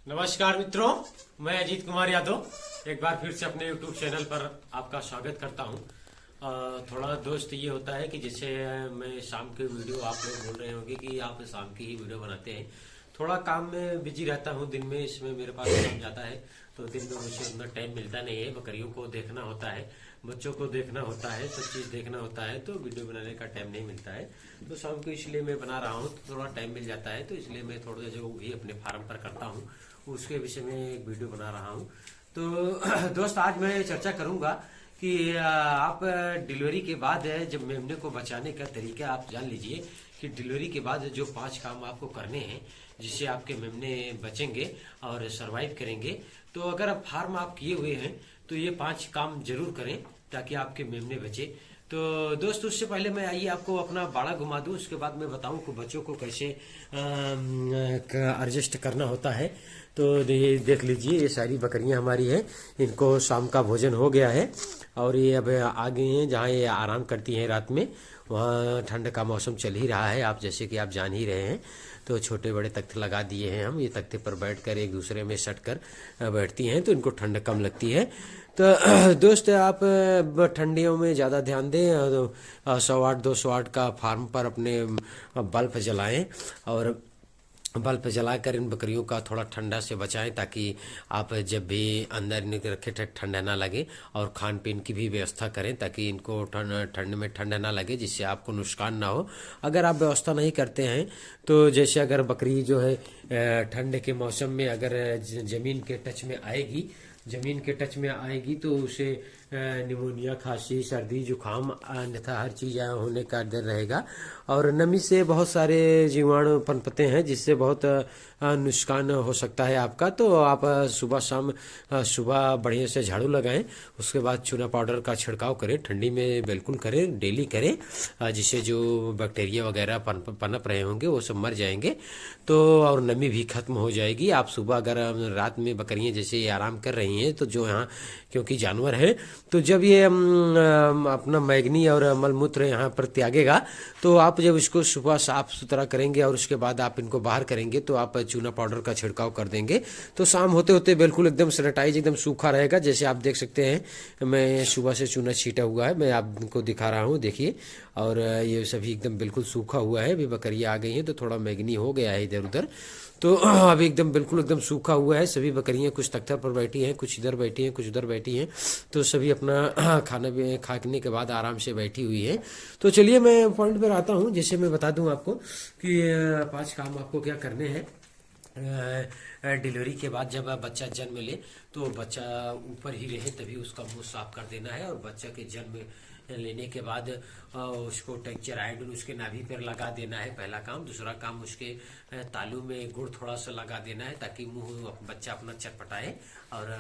नमस्कार मित्रों, मैं अजीत कुमार यादव एक बार फिर से अपने YouTube चैनल पर आपका स्वागत करता हूं। थोड़ा दोस्त ये होता है कि जैसे मैं शाम के वीडियो, आप लोग बोल रहे होंगे कि आप शाम की ही वीडियो बनाते हैं। थोड़ा काम में बिजी रहता हूं, दिन में इसमें मेरे पास काम जाता है तो दिन में मुझे उतना टाइम मिलता नहीं है। बकरियों को देखना होता है, बच्चों को देखना होता है, सब चीज़ देखना होता है, तो वीडियो बनाने का टाइम नहीं मिलता है। तो शाम को इसलिए मैं बना रहा हूँ, तो थोड़ा टाइम मिल जाता है, तो इसलिए मैं थोड़ा जो भी अपने फार्म पर करता हूँ उसके विषय में एक वीडियो बना रहा हूँ। तो दोस्त, आज मैं चर्चा करूंगा कि आप डिलीवरी के बाद जब मेमने को बचाने का तरीका आप जान लीजिए कि डिलीवरी के बाद जो 5 काम आपको करने हैं जिससे आपके मेमने बचेंगे और सरवाइव करेंगे। तो अगर आप फार्म आप किए हुए हैं तो ये 5 काम जरूर करें ताकि आपके मेमने बचे। तो दोस्त, उससे पहले मैं आइए आपको अपना बाड़ा घुमा दूं, उसके बाद मैं बताऊं कि बच्चों को कैसे एडजस्ट करना होता है। तो देख लीजिए, ये सारी बकरियां हमारी हैं, इनको शाम का भोजन हो गया है और ये अब आ गई हैं जहाँ ये आराम करती हैं रात में। वहाँ ठंड का मौसम चल ही रहा है, आप जैसे कि आप जान ही रहे हैं। तो छोटे बड़े तख्ते लगा दिए हैं हम, ये तख्ते पर बैठकर एक दूसरे में सट कर बैठती हैं तो इनको ठंड कम लगती है। तो दोस्त, आप ठंडियों में ज़्यादा ध्यान दें, 100 वाट 200 वाट का फार्म पर अपने बल्ब जलाएं और बल्ब जलाकर इन बकरियों का थोड़ा ठंडा से बचाएं ताकि आप जब भी अंदर इनके रखे ठंडा ना लगे। और खान पीन की भी व्यवस्था करें ताकि इनको ठंड में ठंडा ना लगे, जिससे आपको नुकसान ना हो। अगर आप व्यवस्था नहीं करते हैं तो जैसे अगर बकरी जो है ठंड के मौसम में अगर ज़मीन के टच में आएगी, ज़मीन के टच में आएगी तो उसे निमोनिया, खांसी, सर्दी, जुकाम अन्यथा हर चीज़ होने का डर रहेगा। और नमी से बहुत सारे जीवाणु पनपते हैं जिससे बहुत नुकसान हो सकता है आपका। तो आप सुबह शाम सुबह बढ़िया से झाड़ू लगाएं, उसके बाद चूना पाउडर का छिड़काव करें, ठंडी में बिल्कुल करें, डेली करें, जिससे जो बैक्टीरिया वगैरह पनप रहे होंगे वो सब मर जाएंगे। तो और नमी भी खत्म हो जाएगी। आप सुबह अगर रात में बकरियां जैसे ये आराम कर रही हैं तो जो यहाँ क्योंकि जानवर है तो जब ये अपना मैगनी और मलमूत्र यहाँ पर त्यागेगा तो आप जब इसको सुबह साफ सुथरा करेंगे और उसके बाद आप इनको बाहर करेंगे तो आप चूना पाउडर का छिड़काव कर देंगे तो शाम होते होते बिल्कुल एकदम सैनिटाइज, एकदम सूखा रहेगा। जैसे आप देख सकते हैं मैं सुबह से चूना छीटा हुआ है, मैं आपको दिखा रहा हूँ, देखिए। और ये सभी एकदम बिल्कुल सूखा हुआ है। अभी बकरियाँ आ गई हैं तो थोड़ा मैगनी हो गया है इधर उधर, तो अभी एकदम बिल्कुल एकदम सूखा हुआ है। सभी बकरियां कुछ तख्ता पर बैठी हैं, कुछ इधर बैठी हैं, कुछ उधर बैठी हैं। तो सभी अपना खाने के बाद आराम से बैठी हुई है। तो चलिए मैं पॉइंट पर आता हूँ। जैसे मैं बता दूं आपको कि 5 काम आपको क्या करने हैं। डिलीवरी के बाद जब बच्चा जन्म ले तो बच्चा ऊपर ही रहे तभी उसका मुंह साफ कर देना है। और बच्चा के जन्म लेने के बाद उसको टेक्चर आयोडीन उसके नाभि पर लगा देना है, पहला काम। दूसरा काम, उसके तालू में गुड़ थोड़ा सा लगा देना है ताकि मुंह बच्चा अपना चटपटाए और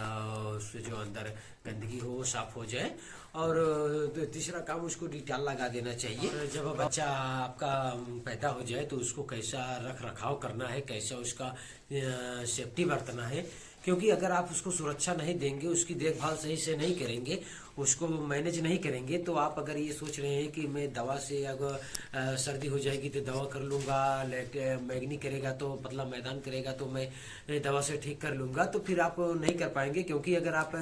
उससे जो अंदर गंदगी हो वो साफ हो जाए। और तीसरा काम, उसको डिटॉल लगा देना चाहिए। जब बच्चा आपका पैदा हो जाए तो उसको कैसा रख रखाव करना है, कैसा उसका सेफ्टी बरतना है, क्योंकि अगर आप उसको सुरक्षा नहीं देंगे, उसकी देखभाल सही से नहीं करेंगे, उसको मैनेज नहीं करेंगे, तो आप अगर ये सोच रहे हैं कि मैं दवा से अगर सर्दी हो जाएगी तो दवा कर लूँगा, मैगनी करेगा तो मतलब मैदान करेगा तो मैं दवा से ठीक कर लूँगा, तो फिर आप नहीं कर पाएंगे। क्योंकि अगर आप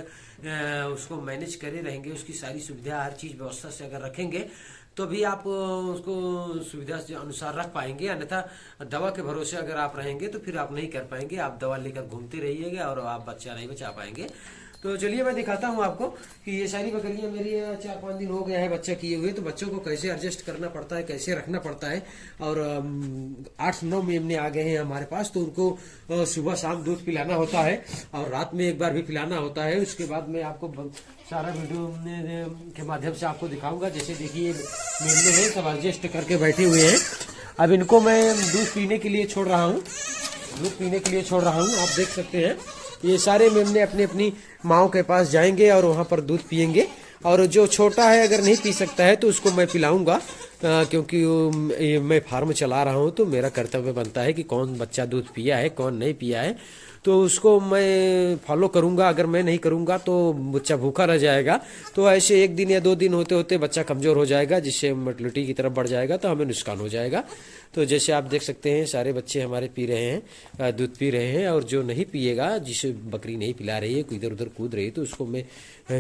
उसको मैनेज करे रहेंगे, उसकी सारी सुविधा हर चीज़ व्यवस्था से अगर रखेंगे तो भी आप उसको सुविधा के अनुसार रख पाएंगे। अन्यथा दवा के भरोसे अगर आप रहेंगे तो फिर आप नहीं कर पाएंगे। आप दवा लेकर घूमते रहिएगा और आप बच्चा नहीं बचा पाएंगे। तो चलिए मैं दिखाता हूँ आपको कि ये सारी बकरियां मेरी 4-5 दिन हो गया है बच्चा किए हुए। तो बच्चों को कैसे एडजस्ट करना पड़ता है, कैसे रखना पड़ता है। और 8-9 मेमने आ गए हैं हमारे पास, तो उनको सुबह शाम दूध पिलाना होता है और रात में एक बार भी पिलाना होता है। उसके बाद मैं आपको सारा वीडियो के माध्यम से आपको दिखाऊंगा। जैसे देखिए मेमने हैं, सब एडजस्ट करके बैठे हुए हैं। अब इनको मैं दूध पीने के लिए छोड़ रहा हूँ, आप देख सकते हैं। ये सारे मेमने अपनी अपनी माओ के पास जाएंगे और वहाँ पर दूध पियेंगे। और जो छोटा है अगर नहीं पी सकता है तो उसको मैं पिलाऊंगा। क्योंकि मैं फार्म चला रहा हूँ तो मेरा कर्तव्य बनता है कि कौन बच्चा दूध पिया है कौन नहीं पिया है, तो उसको मैं फॉलो करूंगा। अगर मैं नहीं करूंगा तो बच्चा भूखा रह जाएगा। तो ऐसे 1 दिन या 2 दिन होते होते बच्चा कमज़ोर हो जाएगा, जिससे मोटिलिटी की तरफ बढ़ जाएगा, तो हमें नुकसान हो जाएगा। तो जैसे आप देख सकते हैं सारे बच्चे हमारे पी रहे हैं, दूध पी रहे हैं। और जो नहीं पिएगा, जिसे बकरी नहीं पिला रही है, इधर उधर कूद रही है, तो उसको मैं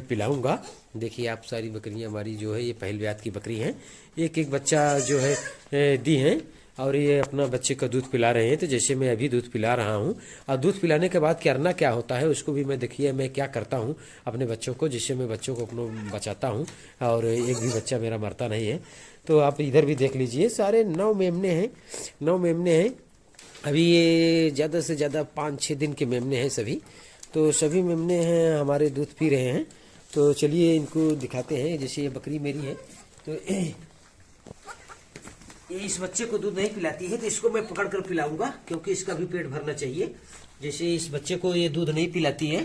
पिलाऊंगा। देखिए आप, सारी बकरियां हमारी जो है ये पहल ब्यात की बकरी हैं। एक एक बच्चा जो है दी हैं और ये अपना बच्चे का दूध पिला रहे हैं। तो जैसे मैं अभी दूध पिला रहा हूँ, और दूध पिलाने के बाद करना क्या होता है उसको भी मैं, देखिए मैं क्या करता हूँ अपने बच्चों को, जिससे मैं बच्चों को अपना बचाता हूँ और एक भी बच्चा मेरा मरता नहीं है। तो आप इधर भी देख लीजिए, सारे 9 मेमने हैं, 9 मेमने हैं। अभी ये ज़्यादा से ज़्यादा 5-6 दिन के मेमने हैं सभी। तो सभी मेमने हैं हमारे दूध पी रहे हैं। तो चलिए इनको दिखाते हैं। जैसे ये बकरी मेरी है, तो ये इस बच्चे को दूध नहीं पिलाती है, तो इसको मैं पकड़ कर पिलाऊंगा, क्योंकि इसका भी पेट भरना चाहिए। जैसे इस बच्चे को ये दूध नहीं पिलाती है,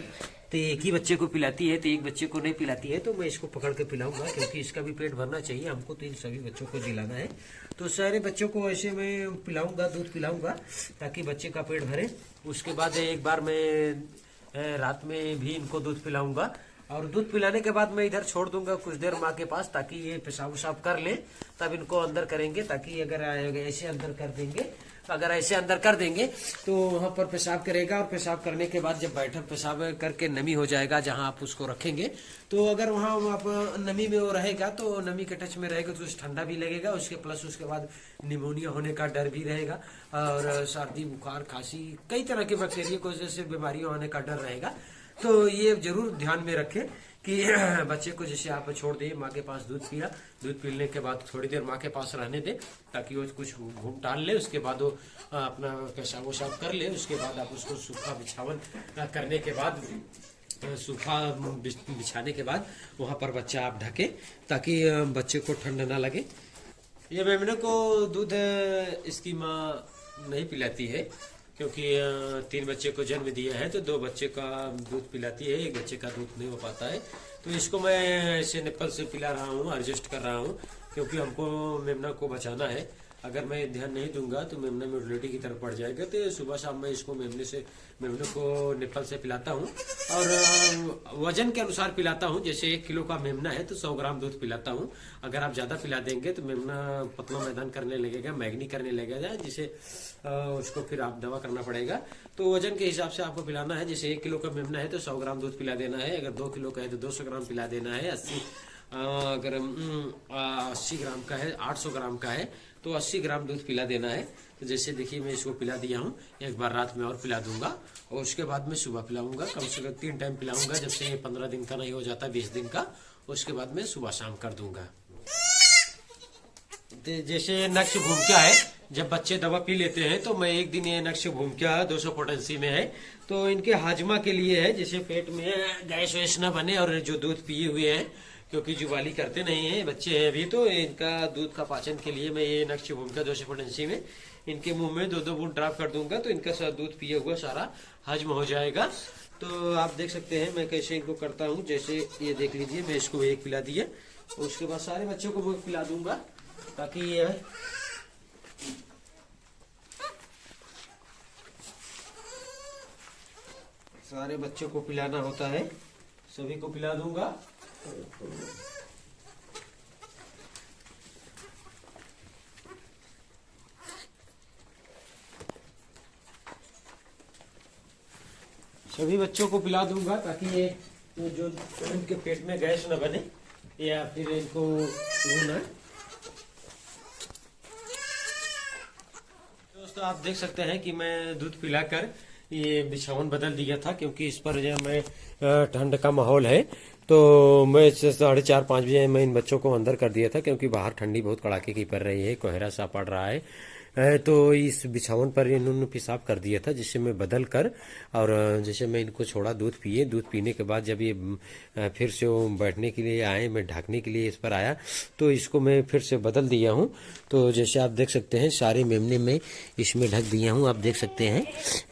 तो एक ही बच्चे को पिलाती है, तो एक बच्चे को नहीं पिलाती है, तो मैं इसको पकड़ के पिलाऊंगा, क्योंकि इसका भी पेट भरना चाहिए हमको। तो इन सभी बच्चों को जिलाना है। तो सारे बच्चों को ऐसे मैं पिलाऊंगा, दूध पिलाऊंगा, ताकि बच्चे का पेट भरे। उसके बाद एक बार मैं रात में भी इनको दूध पिलाऊंगा, और दूध पिलाने के बाद मैं इधर छोड़ दूंगा कुछ देर माँ के पास, ताकि ये पेशाब उशाब कर ले, तब इनको अंदर करेंगे। ताकि अगर ऐसे अंदर कर देंगे, अगर ऐसे अंदर कर देंगे तो वहां पर पेशाब करेगा, और पेशाब करने के बाद जब बैठक पेशाब करके नमी हो जाएगा जहां आप उसको रखेंगे, तो अगर वहां आप नमी में वो रहेगा, तो नमी के टच में रहेगा तो ठंडा भी लगेगा उसके, प्लस उसके बाद निमोनिया होने का डर भी रहेगा, और सर्दी बुखार खांसी कई तरह के बैक्टीरिया को जैसे बीमारियों होने का डर रहेगा। तो ये जरूर ध्यान में रखें कि बच्चे को जैसे आप छोड़ दें माँ के पास, दूध पिया, दूध पीने के बाद थोड़ी देर माँ के पास रहने दें, ताकि वो कुछ घूम टाल ले। उसके बाद वो अपना पेशाब वशाब कर ले। उसके बाद आप उसको सूखा बिछावन करने के बाद, सूखा बिछाने के बाद वहाँ पर बच्चा आप ढके, ताकि बच्चे को ठंड ना लगे। ये मेमने को दूध इसकी माँ नहीं पिलाती है, क्योंकि 3 बच्चे को जन्म दिया है, तो 2 बच्चे का दूध पिलाती है, 1 बच्चे का दूध नहीं हो पाता है। तो इसको मैं ऐसे निप्पल से पिला रहा हूँ, एडजस्ट कर रहा हूँ, क्योंकि हमको मेमना को बचाना है। अगर मैं ध्यान नहीं दूंगा तो मेमना मोटिलिटी की तरफ बढ़ जाएगा। तो सुबह शाम मैं इसको मेमने को निप्पल से पिलाता हूँ, और वजन के अनुसार पिलाता हूँ। जैसे 1 किलो का मेमना है तो 100 ग्राम दूध पिलाता हूँ। अगर आप ज्यादा पिला देंगे तो मेमना पतला मैदान करने लगेगा, मैगनी करने लगेगा, जिसे उसको फिर आप दवा करना पड़ेगा। तो वजन के हिसाब से आपको पिलाना है। जैसे 1 किलो का मेमना है तो 100 ग्राम दूध पिला देना है। अगर 2 किलो का है तो 200 ग्राम पिला देना है। अगर 80 ग्राम का है, 800 ग्राम का है तो 80 ग्राम दूध पिला देना है। तो जैसे देखिए मैं इसको पिला दिया हूँ, एक बार रात में और पिला दूंगा, और उसके बाद मैं सुबह पिलाऊंगा। कम से कम 3 टाइम पिलाऊंगा। जब से 15 दिन का नहीं हो जाता, 20 दिन का, उसके बाद मैं सुबह शाम कर दूंगा। जैसे नक्श भूमिका है, जब बच्चे दवा पी लेते हैं तो मैं एक दिन, ये नक्श भूमिका 200 पोटेंसी में है, तो इनके हाजमा के लिए है, जैसे पेट में गैस वैस न बने। और जो दूध पिए हुए हैं, क्योंकि जुबाली करते नहीं है, बच्चे हैं अभी, तो इनका दूध का पाचन के लिए मैं ये नक्श भूमिका 200 पोटेंसी में इनके मुंह में 2-2 बूंद ड्रॉप कर दूंगा, तो इनका दूध पिए हुआ सारा हजम हो जाएगा। तो आप देख सकते हैं मैं कैसे इनको करता हूँ। जैसे ये देख लीजिए, मैं इसको एक पिला दिया, उसके बाद सारे बच्चों को मैं पिला दूंगा, ताकि ये सारे बच्चों को पिलाना होता है, सभी को पिला दूंगा। सभी बच्चों को पिला दूंगा, ताकि ये जो इनके पेट में गैस न बने, या फिर इनको वो न। दोस्तों आप देख सकते हैं कि मैं दूध पिलाकर ये बिछावन बदल दिया था, क्योंकि इस पर जो मैं ठंड का माहौल है, तो मैं 4:30-5 बजे मैं इन बच्चों को अंदर कर दिया था, क्योंकि बाहर ठंडी बहुत कड़ाके की पड़ रही है, कोहरा सा पड़ रहा है। तो इस बिछावन पर इन्होंने पेशाब कर दिया था, जिससे मैं बदल कर, और जैसे मैं इनको छोड़ा, दूध पिए, दूध पीने के बाद जब ये फिर से वो बैठने के लिए आए, मैं ढकने के लिए इस पर आया, तो इसको मैं फिर से बदल दिया हूँ। तो जैसे आप देख सकते हैं सारे मेमने में इसमें ढक दिया हूँ, आप देख सकते हैं।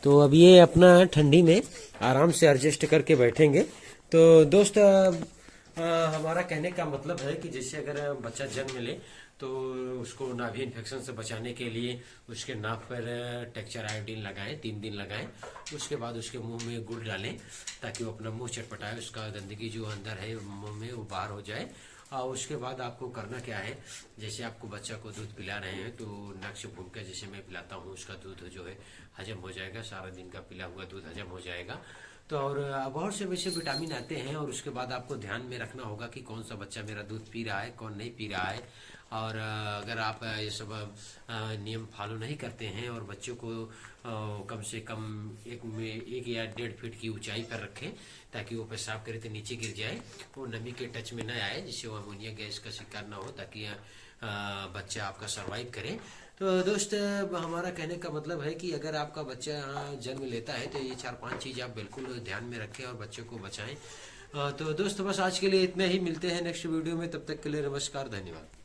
तो अब ये अपना ठंडी में आराम से एडजस्ट करके बैठेंगे। तो दोस्त हमारा कहने का मतलब है कि जैसे अगर बच्चा जन्म ले तो उसको नाभि इन्फेक्शन से बचाने के लिए उसके नाक पर टेक्चर आयोडीन लगाएं, 3 दिन लगाएं। उसके बाद उसके मुंह में गुड़ डालें ताकि वो अपना मुंह चटपटाए, उसका गंदगी जो अंदर है मुंह में वो बाहर हो जाए। और उसके बाद आपको करना क्या है, जैसे आपको बच्चा को दूध पिला रहे हैं तो नक से भून कर जैसे मैं पिलाता हूँ, उसका दूध जो है हजम हो जाएगा, सारा दिन का पिला हुआ दूध हजम हो जाएगा। तो और बहुत से वैसे विटामिन आते हैं। और उसके बाद आपको ध्यान में रखना होगा कि कौन सा बच्चा मेरा दूध पी रहा है, कौन नहीं पी रहा है। और अगर आप ये सब नियम फॉलो नहीं करते हैं और बच्चों को कम से कम 1 या 1.5 फीट की ऊंचाई पर रखें ताकि वो पेशाब करे तो नीचे गिर जाए, वो नमी के टच में न आए, जिससे वो अमोनिया गैस का शिकार ना हो, ताकि बच्चा आपका सरवाइव करे। तो दोस्त, हमारा कहने का मतलब है कि अगर आपका बच्चा जन्म लेता है तो ये 4-5 चीज़ आप बिल्कुल ध्यान में रखें और बच्चों को बचाएं। तो दोस्त, बस आज के लिए इतना ही, मिलते हैं नेक्स्ट वीडियो में, तब तक के लिए नमस्कार, धन्यवाद।